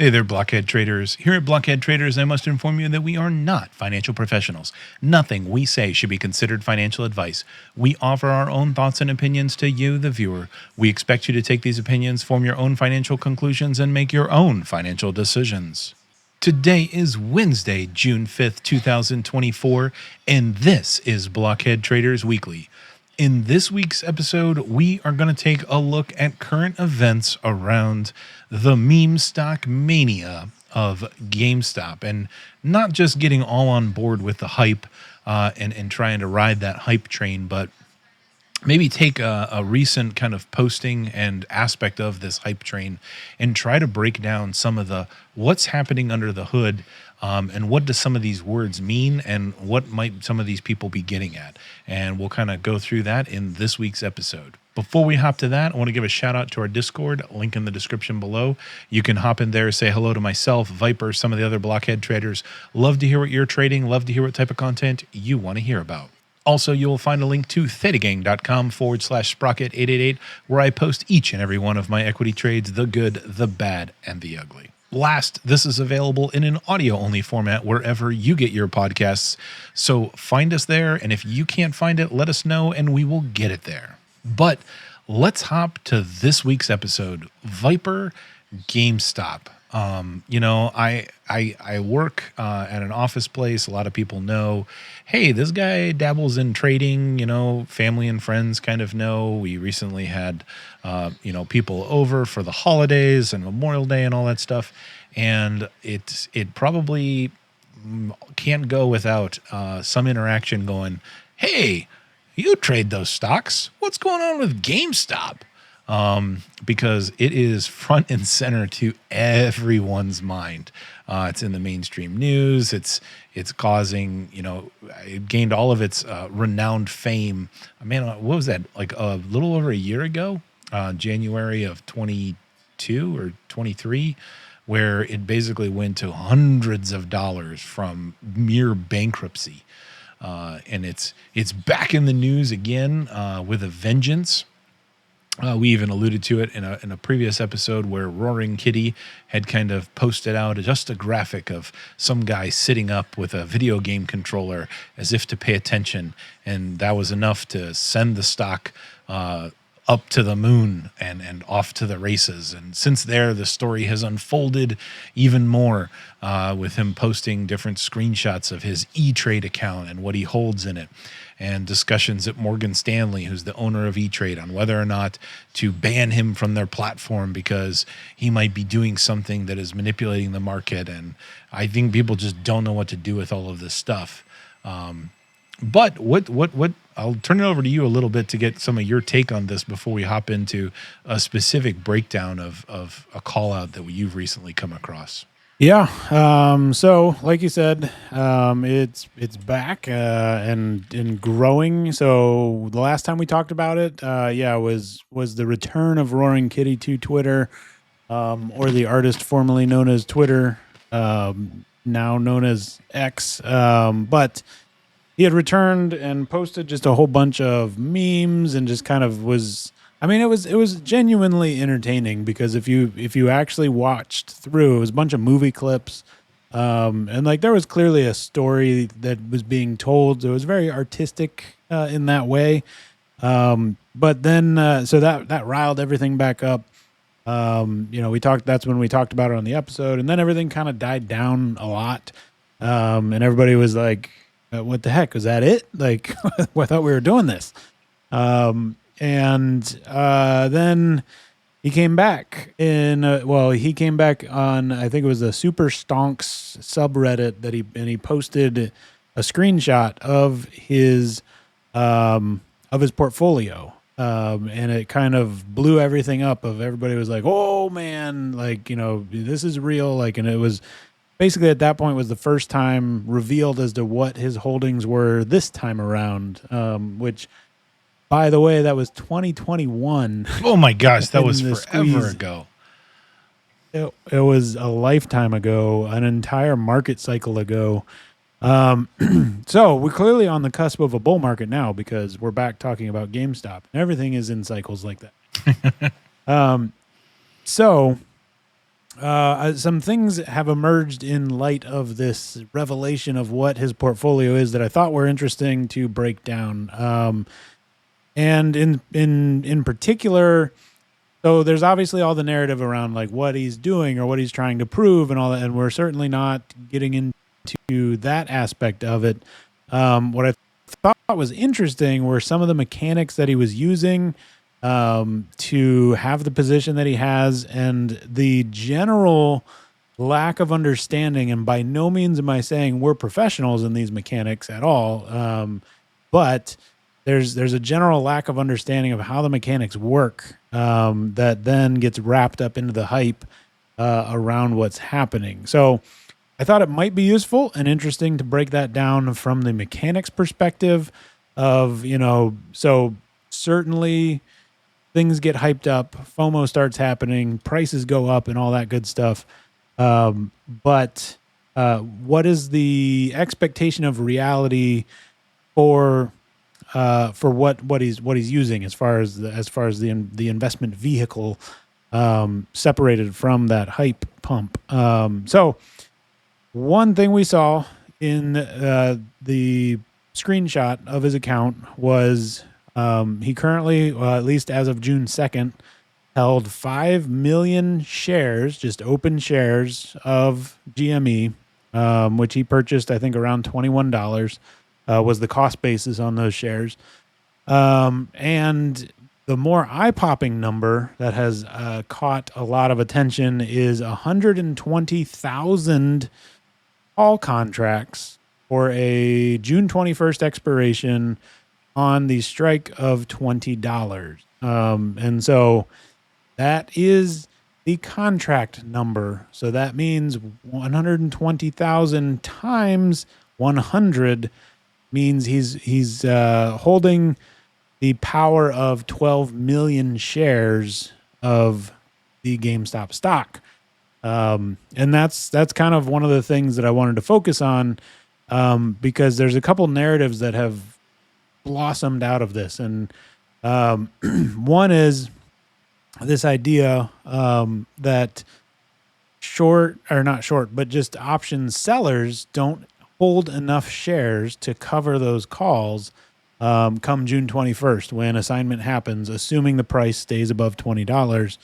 Hey there, Blockhead traders. Here at Blockhead Traders, I must inform you that we are not financial professionals. Nothing we say should be considered financial advice. We offer our own thoughts and opinions to you, the viewer. We expect you to take these opinions, form your own financial conclusions, and make your own financial decisions. Today is Wednesday, June 5th, 2024, and this is Blockhead Traders Weekly. In this week's episode, we are going to take a look at current events around the meme stock mania of GameStop, and not just getting all on board with the hype and trying to ride that hype train, but maybe take a recent kind of posting and aspect of this hype train and try to break down some of the what's happening under the hood, and what do some of these words mean and what might some of these people be getting at. And we'll kind of go through that in this week's episode. Before we hop to that, I want to give a shout out to our Discord, link in the description below. You can hop in there, say hello to myself, Viper, some of the other Blockhead traders. Love to hear what you're trading, love to hear what type of content you want to hear about. Also, you will find a link to thetagang.com/sprocket888, where I post each and every one of my equity trades, the good, the bad, and the ugly. Last, this is available in an audio-only format wherever you get your podcasts. So find us there, and if you can't find it, let us know, and we will get it there. But let's hop to this week's episode, Viper GameStop. I work at an office place. A lot of people know, hey, this guy dabbles in trading. Family and friends kind of know. We recently had, people over for the holidays and Memorial Day and all that stuff. And it probably can't go without some interaction going, hey, you trade those stocks. What's going on with GameStop? Because it is front and center to everyone's mind. It's in the mainstream news. It's causing, it gained all of its renowned fame. Man, what was that? Like a little over a year ago, January of 22 or 23, where it basically went to hundreds of dollars from mere bankruptcy. And it's back in the news again with a vengeance. We even alluded to it in a previous episode where Roaring Kitty had kind of posted out just a graphic of some guy sitting up with a video game controller as if to pay attention, and that was enough to send the stock up to the moon and off to the races. And since there, the story has unfolded even more with him posting different screenshots of his E-Trade account and what he holds in it, and discussions at Morgan Stanley, who's the owner of E-Trade, on whether or not to ban him from their platform because he might be doing something that is manipulating the market. And I think people just don't know what to do with all of this stuff. But what I'll turn it over to you a little bit to get some of your take on this before we hop into a specific breakdown of a call out that you've recently come across. Yeah. So like you said, it's back and growing. So the last time we talked about it, was the return of Roaring Kitty to Twitter, or the artist formerly known as Twitter, now known as X. But he had returned and posted just a whole bunch of memes and just kind of was. I mean, it was genuinely entertaining, because if you actually watched through, it was a bunch of movie clips, and like there was clearly a story that was being told. So it was very artistic in that way. But then so that riled everything back up. That's when we talked about it on the episode, and then everything kind of died down a lot, and everybody was like, "What the heck? Was that it? Like, I thought we were doing this." And then he came back he came back on, I think it was the Super Stonks subreddit, that he posted a screenshot of his portfolio. And it kind of blew everything up. Everybody was like, "Oh man, like, this is real." Like, and it was basically at that point was the first time revealed as to what his holdings were this time around, which, by the way, that was 2021. Oh my gosh, that was forever ago. It was a lifetime ago, an entire market cycle ago. So we're clearly on the cusp of a bull market now, because we're back talking about GameStop. Everything is in cycles like that. So Some things have emerged in light of this revelation of what his portfolio is that I thought were interesting to break down. And in particular, so there's obviously all the narrative around like what he's doing or what he's trying to prove and all that, and we're certainly not getting into that aspect of it. What I thought was interesting were some of the mechanics that he was using to have the position that he has, and the general lack of understanding. And by no means am I saying we're professionals in these mechanics at all, but there's a general lack of understanding of how the mechanics work that then gets wrapped up into the hype around what's happening. So I thought it might be useful and interesting to break that down from the mechanics perspective of, so certainly things get hyped up, FOMO starts happening, prices go up and all that good stuff. But what is the expectation of reality for what he's using as far as the investment vehicle separated from that hype pump? So one thing we saw in the screenshot of his account was he currently, at least as of June 2nd, held 5 million shares, just open shares of GME, which he purchased, I think, around $21 was the cost basis on those shares. And the more eye-popping number that has caught a lot of attention is 120,000 call contracts for a June 21st expiration on the strike of $20. And so that is the contract number. So that means 120,000 times 100 means he's holding the power of 12 million shares of the GameStop stock. And that's kind of one of the things that I wanted to focus on, because there's a couple narratives that have blossomed out of this. And one is this idea that just option sellers don't hold enough shares to cover those calls come June 21st when assignment happens, assuming the price stays above $20.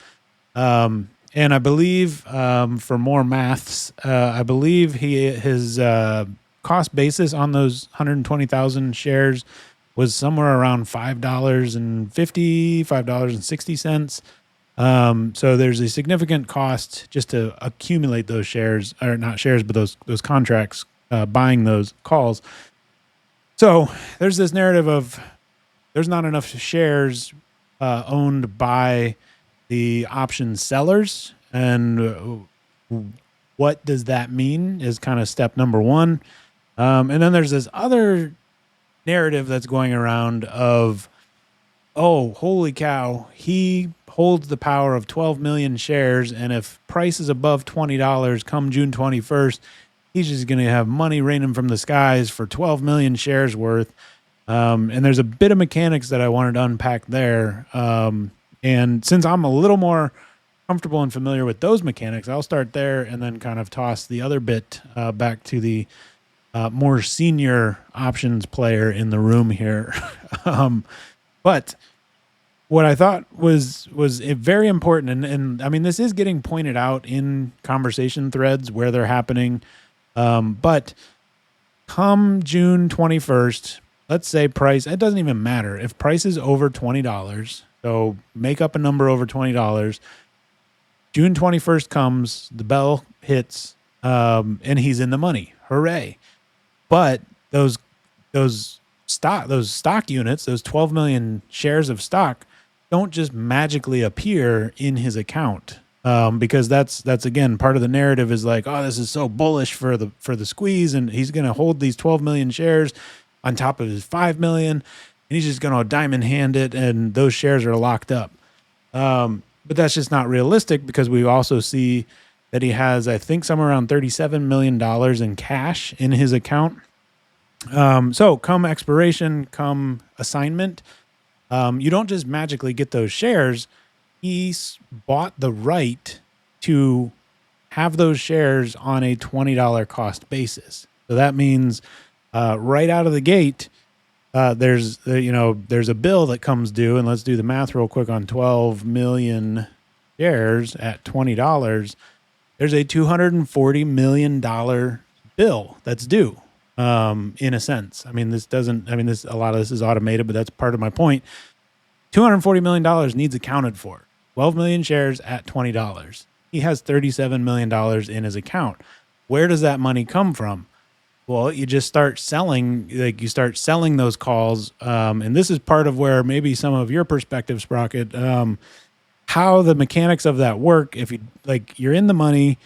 And I believe, for more maths, I believe his cost basis on those 120,000 shares was somewhere around $5.50, $5.60. So there's a significant cost just to accumulate those shares, or not shares, but those contracts, buying those calls. So there's this narrative of there's not enough shares owned by the option sellers, and what does that mean is kind of step number one. And then there's this other narrative that's going around of, oh, holy cow, he holds the power of 12 million shares, and if price is above $20 come June 21st, he's just going to have money raining from the skies for 12 million shares worth. And there's a bit of mechanics that I wanted to unpack there. And since I'm a little more comfortable and familiar with those mechanics, I'll start there and then kind of toss the other bit back to the more senior options player in the room here. But what I thought was very important, and I mean, this is getting pointed out in conversation threads where they're happening. But come June 21st, let's say price, it doesn't even matter. If price is over $20, so make up a number over $20, June 21st comes, the bell hits, and he's in the money. Hooray. But those stock units, those 12 million shares of stock, don't just magically appear in his account. Because that's again part of the narrative is like, oh, this is so bullish for the squeeze, and he's going to hold these 12 million shares on top of his 5 million, and he's just going to diamond hand it, and those shares are locked up. But that's just not realistic, because we also see that he has, I think, somewhere around $37 million in cash in his account. So come expiration, come assignment, you don't just magically get those shares. He's bought the right to have those shares on a $20 cost basis. So that means right out of the gate, there's a bill that comes due, and let's do the math real quick on 12 million shares at $20. There's a $240 million bill that's due. In a sense, I mean, a lot of this is automated, but that's part of my point. $240 million needs accounted for. 12 million shares at $20. He has $37 million in his account. Where does that money come from? Well, you just start selling, those calls. And this is part of where maybe some of your perspective, Sprocket, how the mechanics of that work. If you're in the money,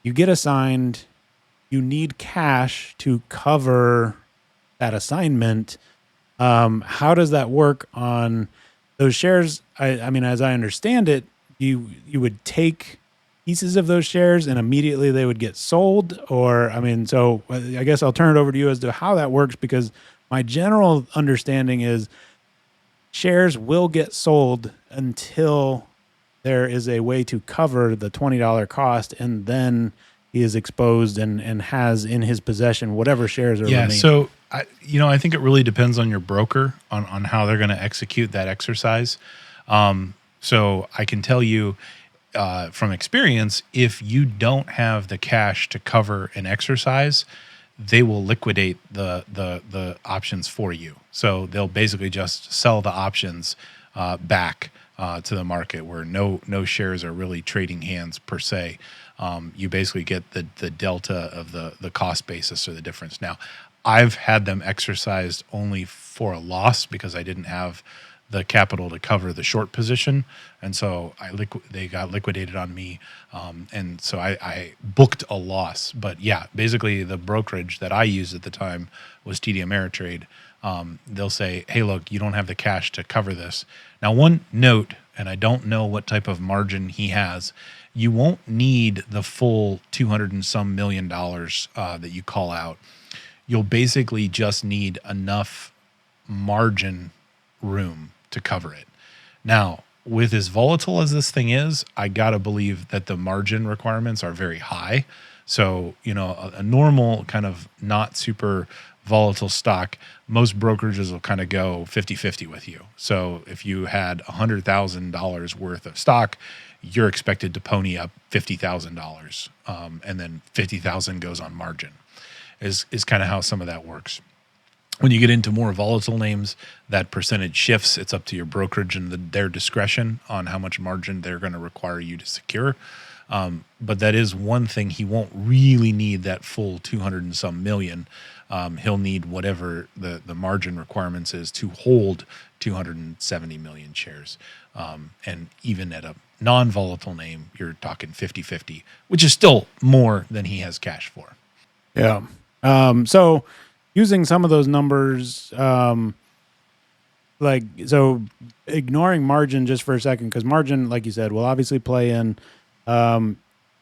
you get assigned, you need cash to cover that assignment. How does that work on those shares? I mean, as I understand it, you would take pieces of those shares and immediately they would get sold, so I guess I'll turn it over to you as to how that works, because my general understanding is shares will get sold until there is a way to cover the $20 cost, and then he is exposed and has in his possession whatever shares are remaining. So I think it really depends on your broker on how they're going to execute that exercise. So I can tell you from experience, if you don't have the cash to cover an exercise, they will liquidate the options for you. So they'll basically just sell the options back to the market, where no shares are really trading hands per se. You basically get the delta of the cost basis, or the difference. Now, I've had them exercised only for a loss because I didn't have the capital to cover the short position, and so they got liquidated on me, and so I booked a loss. But yeah, basically the brokerage that I used at the time was TD Ameritrade. They'll say, hey, look, you don't have the cash to cover this. Now, one note, and I don't know what type of margin he has, you won't need the full 200 and some million dollars that you call out. You'll basically just need enough margin room to cover it. Now, with as volatile as this thing is, I gotta believe that the margin requirements are very high. So, a normal kind of not super volatile stock, most brokerages will kind of go 50-50 with you. So if you had $100,000 worth of stock, you're expected to pony up $50,000, and then $50,000 goes on margin. Is kind of how some of that works. When you get into more volatile names, that percentage shifts. It's up to your brokerage and their discretion on how much margin they're going to require you to secure. But that is one thing. He won't really need that full 200 and some million. He'll need whatever the margin requirements is to hold 270 million shares. And even at a non-volatile name, you're talking 50-50, which is still more than he has cash for. Yeah. So using some of those numbers, ignoring margin just for a second, because margin, like you said, will obviously play in.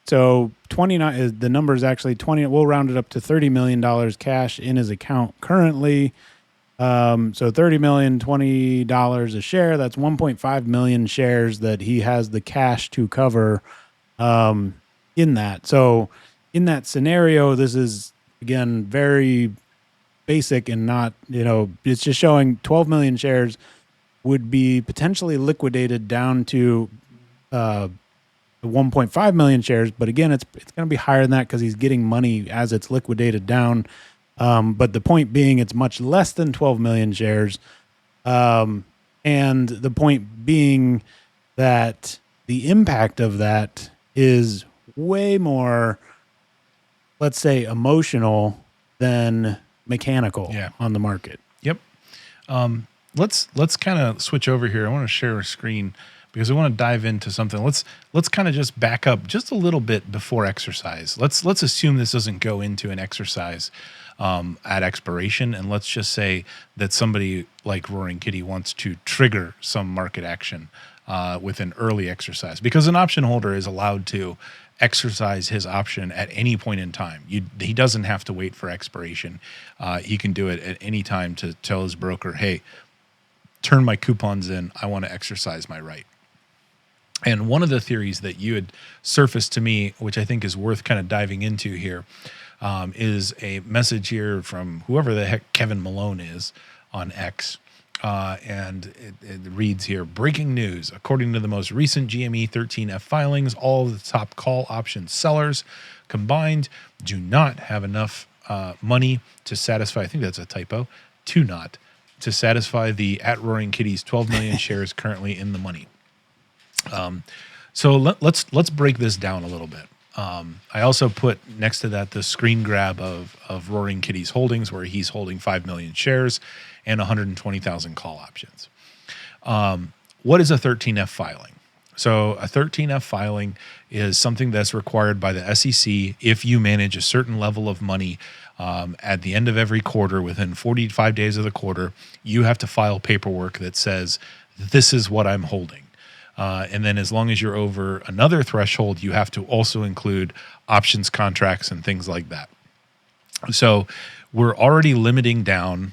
So 29 is the number is actually 20. We'll round it up to $30 million cash in his account currently. So $30 million, $20 a share. That's 1.5 million shares that he has the cash to cover in that. So in that scenario, this is, again, very basic and not, it's just showing 12 million shares would be potentially liquidated down to 1.5 million shares. But again, it's going to be higher than that because he's getting money as it's liquidated down. But the point being, it's much less than 12 million shares. And the point being that the impact of that is way more, let's say, emotional than mechanical on the market. Yep. Let's kind of switch over here. I want to share a screen because I want to dive into something. Let's kind of just back up just a little bit before exercise. Let's assume this doesn't go into an exercise at expiration, and let's just say that somebody like Roaring Kitty wants to trigger some market action with an early exercise, because an option holder is allowed to exercise his option at any point in time. He doesn't have to wait for expiration. He can do it at any time to tell his broker, hey, turn my coupons in. I want to exercise my right. And one of the theories that you had surfaced to me, which I think is worth kind of diving into here, is a message here from whoever the heck Kevin Malone is on X. And it reads here, breaking news. According to the most recent GME 13F filings, all of the top call option sellers combined do not have enough money to satisfy, I think that's a typo, to satisfy the at Roaring Kitty's 12 million shares currently in the money. So let's break this down a little bit. I also put next to that the screen grab of Roaring Kitty's holdings, where he's holding 5 million shares and 120,000 call options. What is a 13F filing? So a 13F filing is something that's required by the SEC if you manage a certain level of money at the end of every quarter, within 45 days of the quarter, you have to file paperwork that says, this is what I'm holding. And then as long as you're over another threshold, you have to also include options contracts and things like that. So we're already limiting down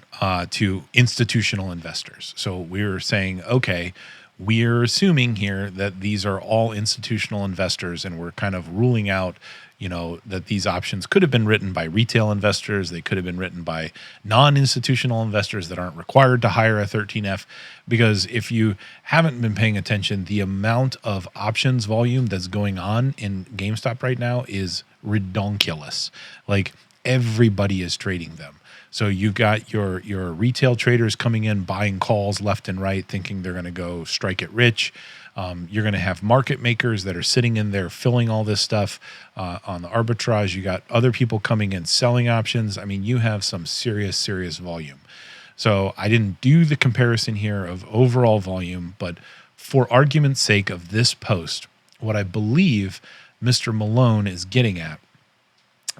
to institutional investors. So we're saying, okay, we're assuming here that these are all institutional investors, and we're kind of ruling out, that these options could have been written by retail investors. They could have been written by non-institutional investors that aren't required to hire a 13F. Because if you haven't been paying attention, the amount of options volume that's going on in GameStop right now is redonkulous. Like, everybody is trading them. So you got your retail traders coming in, buying calls left and right, thinking they're going to go strike it rich. You're going to have market makers that are sitting in there filling all this stuff on the arbitrage. You got other people coming in selling options. I mean, you have some serious volume. So I didn't do the comparison here of overall volume, but for argument's sake of this post, what I believe Mr. Malone is getting at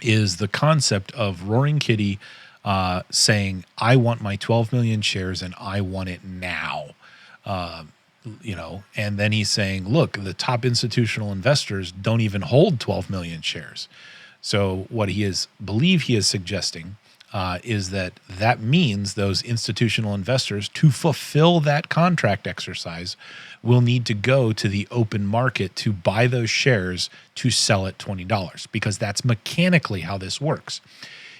is the concept of Roaring Kitty saying, I want my 12 million shares and I want it now. And then he's saying, look, the top institutional investors don't even hold 12 million shares. So what he is suggesting is that means those institutional investors, to fulfill that contract exercise, will need to go to the open market to buy those shares to sell at $20, because that's mechanically how this works.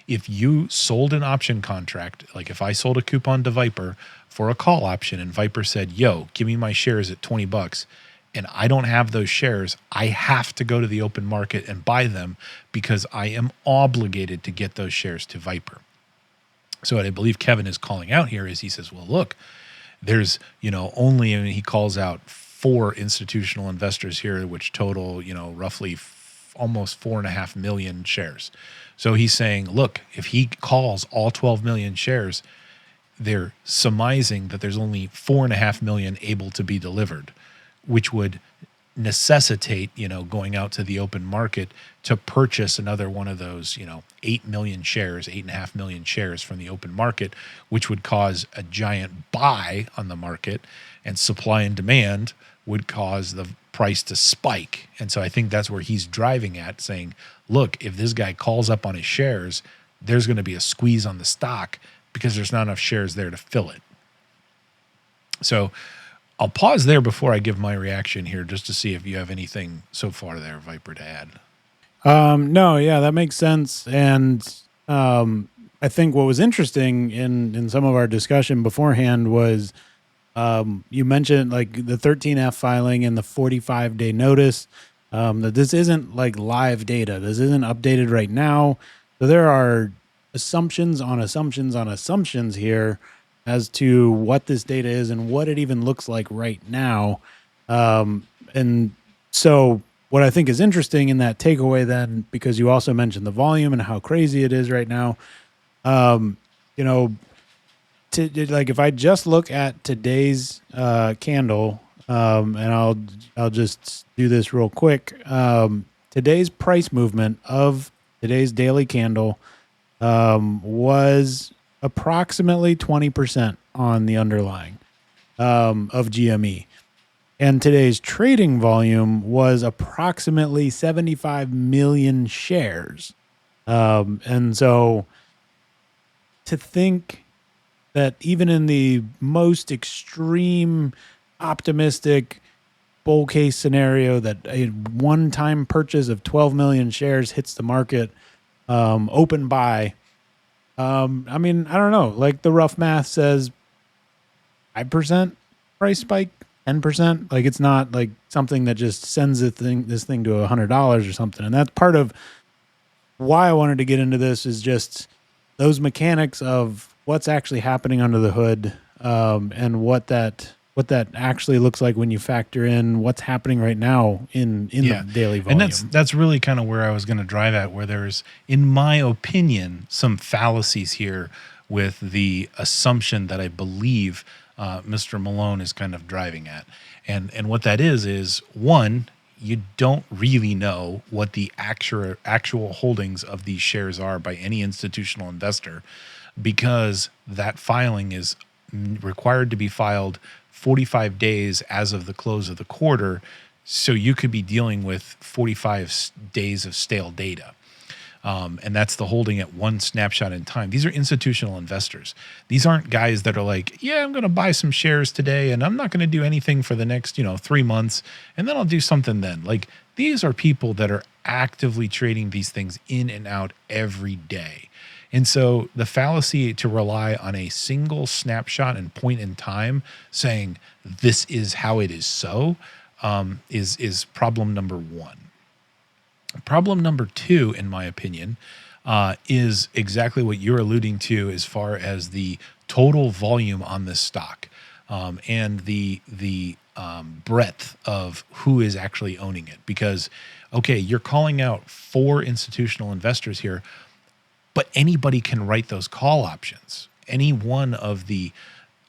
If you sold an option contract, like if I sold a coupon to Viper for a call option and Viper said, yo, give me my shares at $20, and I don't have those shares, I have to go to the open market and buy them because I am obligated to get those shares to Viper. So what I believe Kevin is calling out here is he says, well, look, there's, only, and he calls out 4 institutional investors here, which total, roughly almost 4.5 million shares. So he's saying, look, if he calls all 12 million shares, they're surmising that there's only 4.5 million able to be delivered, which would necessitate, going out to the open market to purchase another one of those, 8 million shares, 8.5 million shares from the open market, which would cause a giant buy on the market, and supply and demand would cause the price to spike. And so I think that's where he's driving at, saying, look, if this guy calls up on his shares, there's going to be a squeeze on the stock because there's not enough shares there to fill it. So I'll pause there before I give my reaction here, just to see if you have anything so far there, Viper, to add. No, yeah, that makes sense. And I think what was interesting in some of our discussion beforehand was you mentioned like the 13F filing and the 45-day notice, that this isn't like live data. This isn't updated right now. So there are assumptions on assumptions on assumptions here as to what this data is and what it even looks like right now. And so what I think is interesting in that takeaway then, because you also mentioned the volume and how crazy it is right now, like if I just look at today's candle, and I'll just do this real quick. Today's price movement of today's daily candle was approximately 20% on the underlying of GME. And today's trading volume was approximately 75 million shares. And so to think that even in the most extreme optimistic bull case scenario that a one-time purchase of 12 million shares hits the market, open buy. I mean, I don't know. Like the rough math says 5% price spike, 10%. Like it's not like something that just sends this thing to $100 or something. And that's part of why I wanted to get into this, is just those mechanics of what's actually happening under the hood, and what that actually looks like when you factor in what's happening right now in the daily volume. And that's really kind of where I was going to drive at, where there's, in my opinion, some fallacies here with the assumption that I believe Mr. Malone is kind of driving at. And what that is one, you don't really know what the actual holdings of these shares are by any institutional investor, because that filing is required to be filed 45 days as of the close of the quarter. So you could be dealing with 45 days of stale data. And that's the holding at one snapshot in time. These are institutional investors. These aren't guys that are like, yeah, I'm going to buy some shares today and I'm not going to do anything for the next, 3 months, and then I'll do something then. Like, these are people that are actively trading these things in and out every day. And so the fallacy to rely on a single snapshot and point in time saying this is how it is is problem number one. Problem number two, in my opinion, is exactly what you're alluding to as far as the total volume on this stock, and the breadth of who is actually owning it. Because, okay, you're calling out 4 institutional investors here, but anybody can write those call options. Any one of the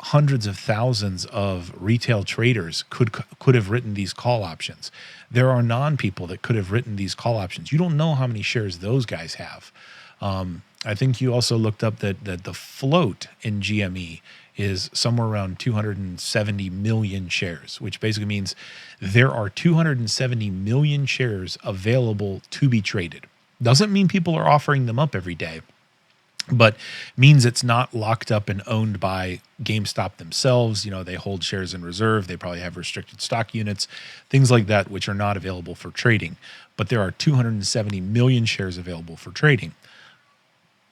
hundreds of thousands of retail traders could have written these call options. There are non-people that could have written these call options. You don't know how many shares those guys have. I think you also looked up that the float in GME is somewhere around 270 million shares, which basically means there are 270 million shares available to be traded. Doesn't mean people are offering them up every day, but means it's not locked up and owned by GameStop themselves. They hold shares in reserve. They probably have restricted stock units, things like that, which are not available for trading. But there are 270 million shares available for trading.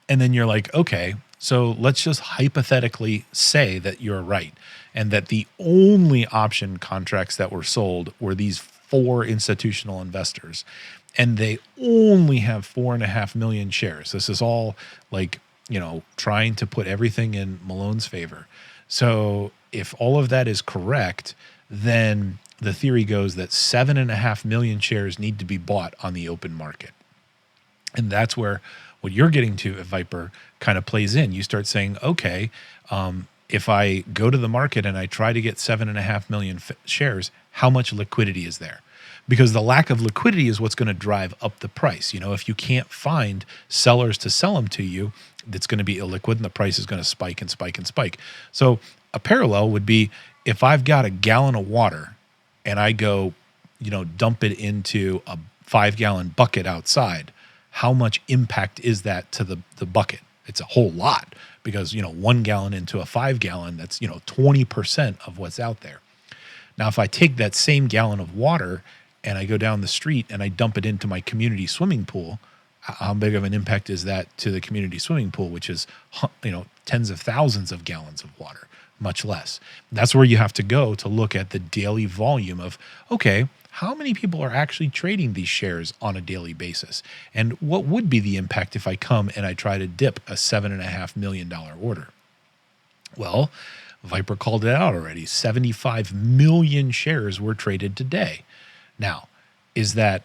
And then you're like, okay, so let's just hypothetically say that you're right, and that the only option contracts that were sold were these 4 institutional investors, and they only have 4.5 million shares. This is all like, trying to put everything in Malone's favor. So if all of that is correct, then the theory goes that 7.5 million shares need to be bought on the open market. And that's where what you're getting to at Viper kind of plays in. You start saying, okay, if I go to the market and I try to get 7.5 million shares, how much liquidity is there? Because the lack of liquidity is what's going to drive up the price. If you can't find sellers to sell them to you, it's going to be illiquid and the price is going to spike and spike and spike. So a parallel would be, if I've got a gallon of water and I go, dump it into a 5-gallon bucket outside, how much impact is that to the bucket? It's a whole lot, because, 1 gallon into a 5-gallon, that's, 20% of what's out there. Now, if I take that same gallon of water and I go down the street and I dump it into my community swimming pool, how big of an impact is that to the community swimming pool, which is, tens of thousands of gallons of water? Much less. That's where you have to go to look at the daily volume of, okay, how many people are actually trading these shares on a daily basis? And what would be the impact if I come and I try to dip a $7.5 million order? Well, Viper called it out already. 75 million shares were traded today. Now, is that,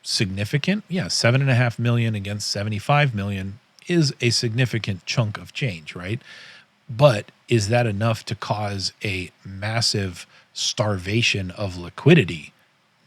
significant? Yeah, 7.5 million against 75 million is a significant chunk of change, right? But is that enough to cause a massive starvation of liquidity?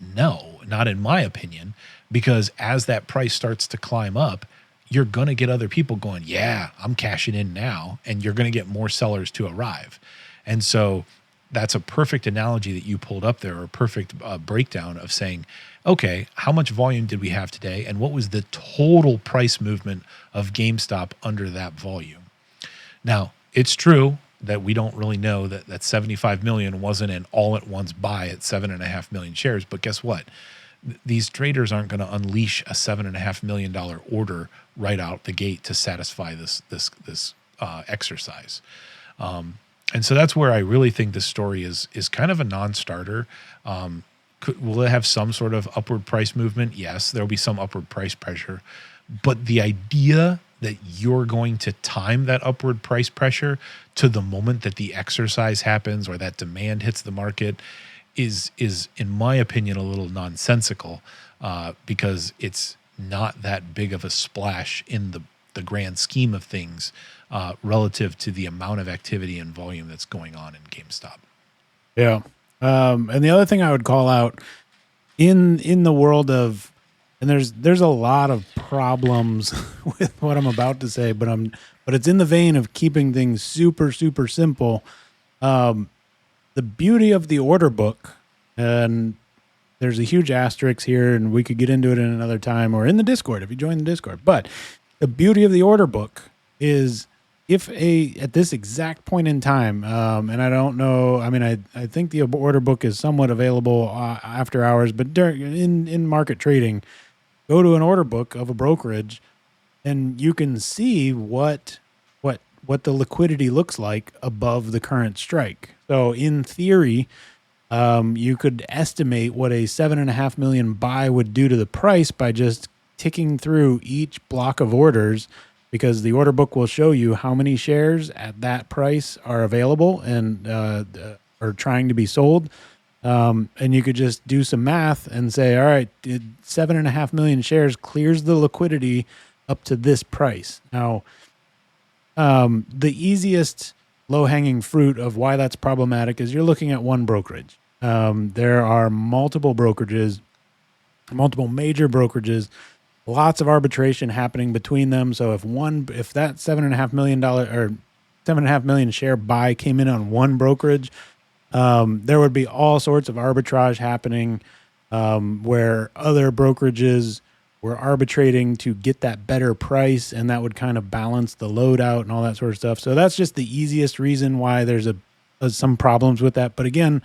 No, not in my opinion, because as that price starts to climb up, you're going to get other people going, yeah, I'm cashing in now, and you're going to get more sellers to arrive. And so that's a perfect analogy that you pulled up there, or a perfect breakdown of saying, okay, how much volume did we have today, and what was the total price movement of GameStop under that volume? Now, it's true, that we don't really know that 75 million wasn't an all at once buy at 7.5 million shares. But guess what? These traders aren't going to unleash a $7.5 million order right out the gate to satisfy this exercise. And so that's where I really think this story is kind of a non-starter. Will it have some sort of upward price movement? Yes, there'll be some upward price pressure. But the idea that you're going to time that upward price pressure to the moment that the exercise happens or that demand hits the market is in my opinion, a little nonsensical, because it's not that big of a splash in the grand scheme of things, relative to the amount of activity and volume that's going on in GameStop. Yeah. And the other thing I would call out in the world of, and there's a lot of problems with what I'm about to say, but it's in the vein of keeping things super, super simple. The beauty of the order book, and there's a huge asterisk here, and we could get into it in another time or in the Discord if you join the Discord. But the beauty of the order book is at this exact point in time, and I don't know, I mean, I think the order book is somewhat available after hours, but in market trading, go to an order book of a brokerage, and you can see what the liquidity looks like above the current strike. So in theory, you could estimate what a 7.5 million buy would do to the price by just ticking through each block of orders, because the order book will show you how many shares at that price are available and are trying to be sold. And you could just do some math and say, all right, 7.5 million shares clears the liquidity up to this price. Now, the easiest low-hanging fruit of why that's problematic is you're looking at one brokerage. There are multiple brokerages, multiple major brokerages, lots of arbitration happening between them. So if that $7.5 million or 7.5 million share buy came in on one brokerage, there would be all sorts of arbitrage happening, where other brokerages were arbitrating to get that better price, and that would kind of balance the load out and all that sort of stuff. So that's just the easiest reason why there's some problems with that. But again,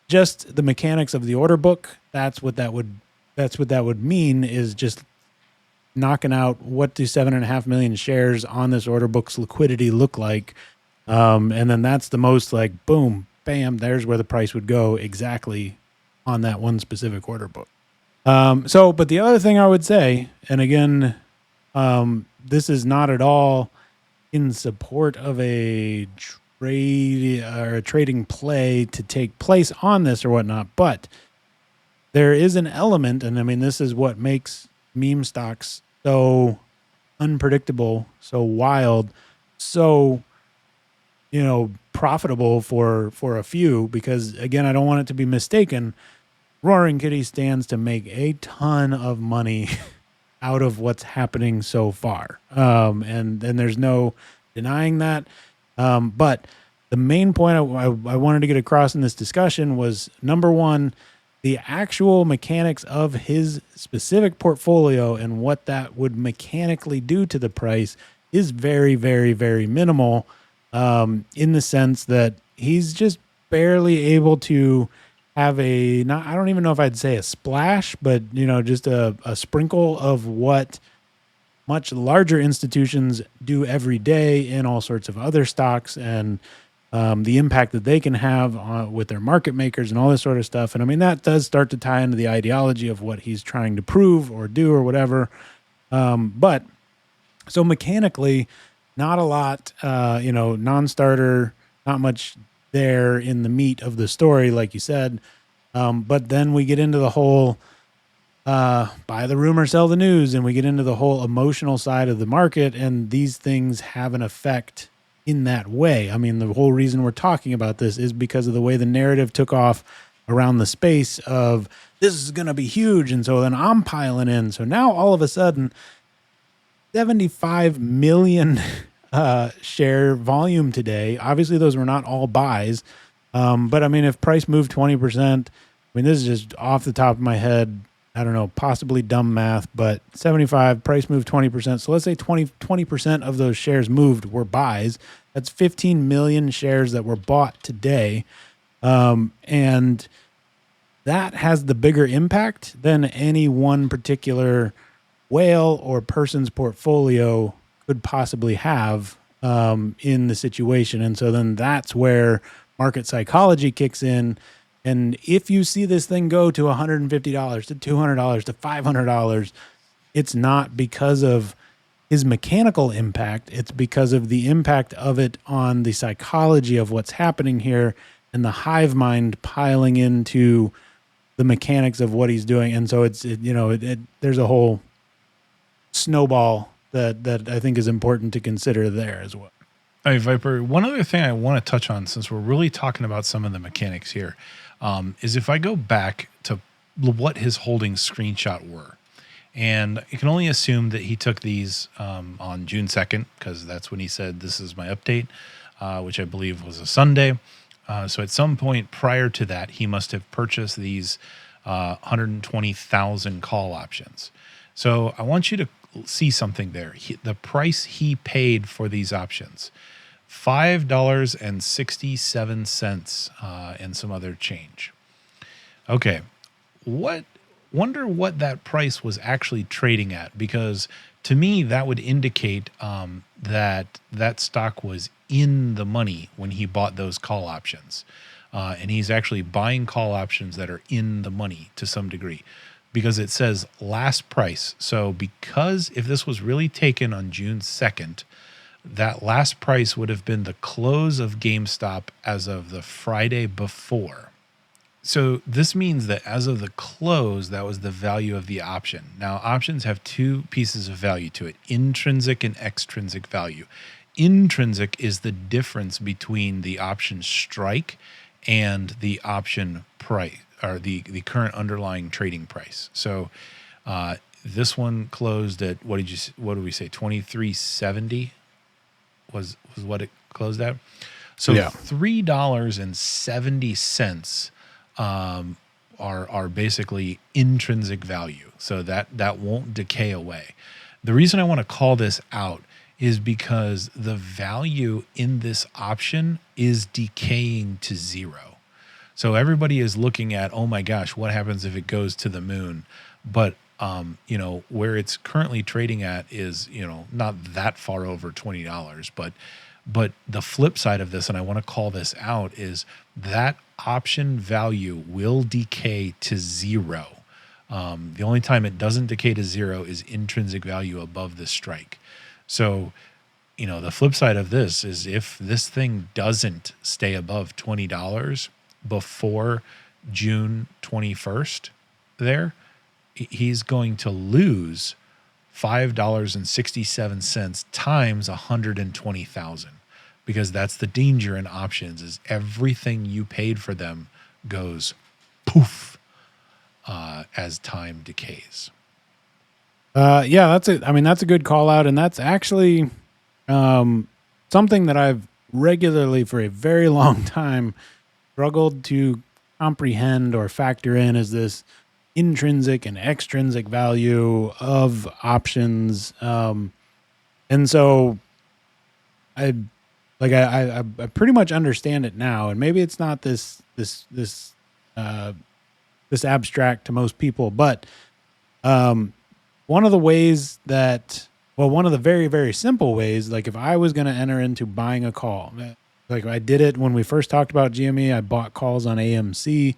just the mechanics of the order book, that's what that would mean, is just knocking out what do 7.5 million shares on this order book's liquidity look like. And then that's the most like boom, bam, there's where the price would go exactly on that one specific order book. But the other thing I would say, and again, this is not at all in support of a trade or a trading play to take place on this or whatnot, but there is an element, and I mean, this is what makes meme stocks so unpredictable, so wild, so, profitable for a few, because again, I don't want it to be mistaken. Roaring Kitty stands to make a ton of money out of what's happening so far. And there's no denying that. But the main point I wanted to get across in this discussion was, number one, the actual mechanics of his specific portfolio and what that would mechanically do to the price is very, very, very minimal, in the sense that he's just barely able to have I don't even know if I'd say a splash, but just a sprinkle of what much larger institutions do every day in all sorts of other stocks, and the impact that they can have with their market makers and all this sort of stuff. And I mean, that does start to tie into the ideology of what he's trying to prove or do or whatever. But so mechanically, not a lot, non-starter, not much there in the meat of the story, like you said. But then we get into the whole buy the rumor, sell the news, and we get into the whole emotional side of the market, and these things have an effect in that way. I mean, the whole reason we're talking about this is because of the way the narrative took off around the space of this is going to be huge, and so then I'm piling in. So now all of a sudden, 75 million share volume today. Obviously, those were not all buys. But I mean, if price moved 20%, I mean, this is just off the top of my head, I don't know, possibly dumb math, but 75, price moved 20%. So let's say 20% of those shares moved were buys. That's 15 million shares that were bought today. And that has the bigger impact than any one particular whale or person's portfolio could possibly have in the situation. And so then that's where market psychology kicks in. And if you see this thing go to $150 to $200 to $500, it's not because of his mechanical impact. It's because of the impact of it on the psychology of what's happening here and the hive mind piling into the mechanics of what he's doing. And so there's a whole snowball that I think is important to consider there as well. All right, Viper, one other thing I want to touch on, since we're really talking about some of the mechanics here, is if I go back to what his holdings screenshot were. And you can only assume that he took these on June 2nd, because that's when he said, this is my update, which I believe was a Sunday. So at some point prior to that, he must have purchased these 120,000 call options. So I want you to see something there. The price he paid for these options, $5.67 and some other change. Okay, wonder what that price was actually trading at, because to me that would indicate that stock was in the money when he bought those call options, and he's actually buying call options that are in the money to some degree, because it says last price. So because if this was really taken on June 2nd, that last price would have been the close of GameStop as of the Friday before. So this means that as of the close, that was the value of the option. Now, options have two pieces of value to it, intrinsic and extrinsic value. Intrinsic is the difference between the option strike and the option price, or the current underlying trading price. So this one closed at, what did we say, 23.70 was what it closed at. So yeah. $3.70 are basically intrinsic value. So that won't decay away. The reason I want to call this out is because the value in this option is decaying to zero. So everybody is looking at, oh my gosh, what happens if it goes to the moon? But where it's currently trading at is, not that far over $20, but the flip side of this, and I want to call this out, is that option value will decay to zero. The only time it doesn't decay to zero is intrinsic value above the strike. So, the flip side of this is if this thing doesn't stay above $20 before June 21st there, he's going to lose $5.67 times 120,000, because that's the danger in options, is everything you paid for them goes poof as time decays. That's a good call out. And that's actually something that I've regularly for a very long time struggled to comprehend or factor in, is this intrinsic and extrinsic value of options. And so I pretty much understand it now, and maybe it's not this abstract to most people, but one of the ways one of the very, very simple ways, like if I was going to enter into buying a call, like I did it when we first talked about GME, I bought calls on AMC.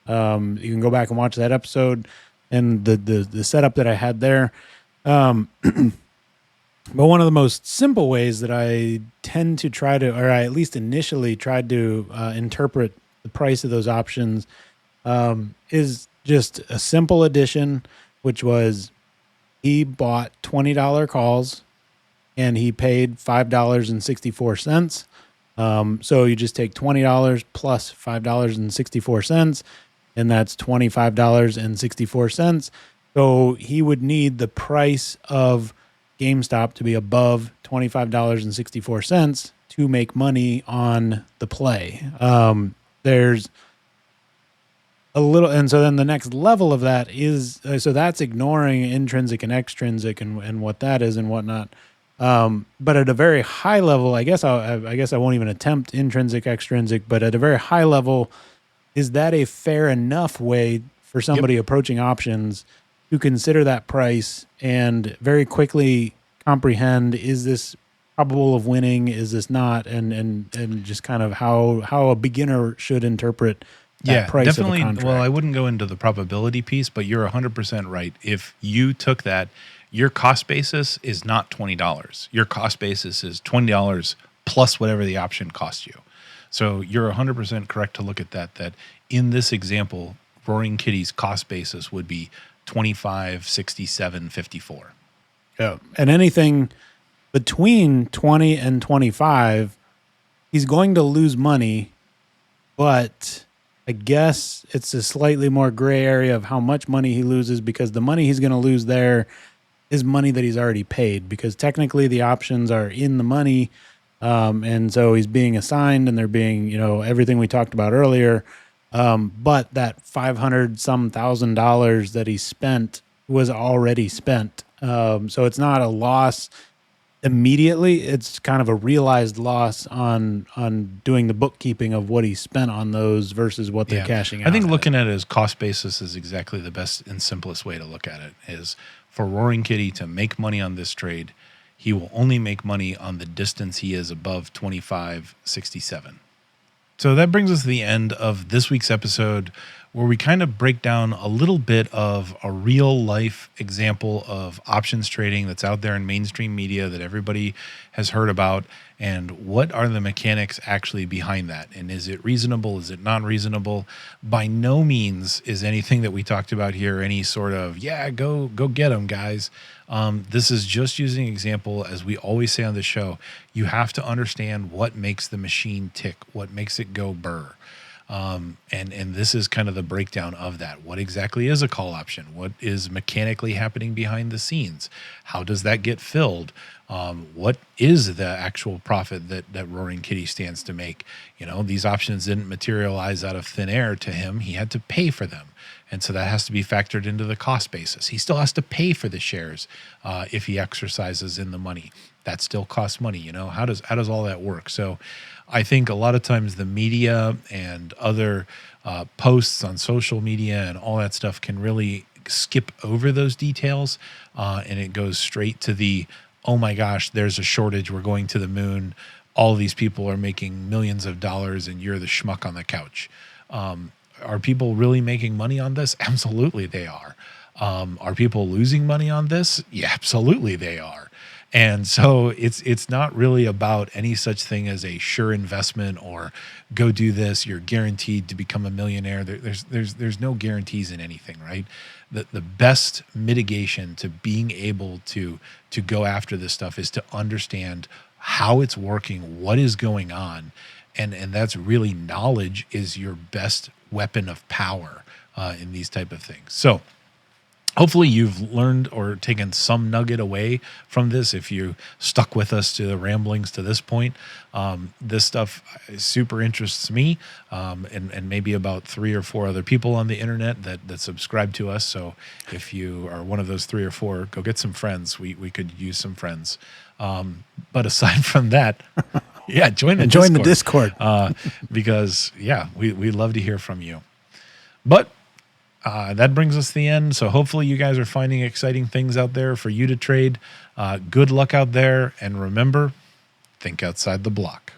You can go back and watch that episode and the setup that I had there. But one of the most simple ways that I tend to try to, or I at least initially tried to interpret the price of those options, is just a simple addition, which was he bought $20 calls and he paid $5.64. So you just take $20 plus $5.64, and that's $25.64. So he would need the price of GameStop to be above $25.64 to make money on the play. There's a little, and so then the next level of that is so that's ignoring intrinsic and extrinsic and what that is and whatnot. But at a very high level, I guess I won't even attempt intrinsic, extrinsic. But at a very high level, is that a fair enough way for somebody approaching options to consider that price and very quickly comprehend, is this probable of winning, is this not, and just kind of how a beginner should interpret that price definitely. of a contract? Well, I wouldn't go into the probability piece, but you're 100% right. If you took that, your cost basis is not $20. Your cost basis is $20 plus whatever the option costs you. So you're 100% correct to look at that. That in this example, Roaring Kitty's cost basis would be 25, 67, 54. Yeah. And anything between 20 and 25, he's going to lose money, but I guess it's a slightly more gray area of how much money he loses, because the money he's going to lose there is money that he's already paid, because technically the options are in the money. And so he's being assigned and they're being, everything we talked about earlier. But that $500 thousand that he spent was already spent. So it's not a loss immediately. It's kind of a realized loss on doing the bookkeeping of what he spent on those versus what they're cashing out. I think looking at it as cost basis is exactly the best and simplest way to look at it. Is for Roaring Kitty to make money on this trade, he will only make money on the distance he is above 25.67. So that brings us to the end of this week's episode, where we kind of break down a little bit of a real life example of options trading that's out there in mainstream media that everybody has heard about, and what are the mechanics actually behind that, and is it reasonable, is it not reasonable? By no means is anything that we talked about here any sort of go get them, guys. This is just using an example. As we always say on the show, you have to understand what makes the machine tick, what makes it go burr. And this is kind of the breakdown of that. What exactly is a call option? What is mechanically happening behind the scenes? How does that get filled? What is the actual profit that Roaring Kitty stands to make? These options didn't materialize out of thin air to him. He had to pay for them. And so that has to be factored into the cost basis. He still has to pay for the shares if he exercises in the money. That still costs money. How does all that work? So I think a lot of times the media and other posts on social media and all that stuff can really skip over those details, and it goes straight to the, oh my gosh, there's a shortage, we're going to the moon, all these people are making millions of dollars and you're the schmuck on the couch. Are people really making money on this? Absolutely they are. Are people losing money on this? Yeah, absolutely they are. And so it's not really about any such thing as a sure investment or go do this, you're guaranteed to become a millionaire. There's no guarantees in anything, right? The best mitigation to being able to go after this stuff is to understand how it's working, what is going on. And that's really, knowledge is your best weapon of power in these type of things. So hopefully you've learned or taken some nugget away from this. If you stuck with us to the ramblings to this point, this stuff super interests me, and maybe about 3 or 4 other people on the internet that subscribe to us. So if you are one of those 3 or 4, go get some friends. We could use some friends. But aside from that, join the Discord. Because we'd love to hear from you. But that brings us to the end. So hopefully you guys are finding exciting things out there for you to trade. Good luck out there. And remember, think outside the block.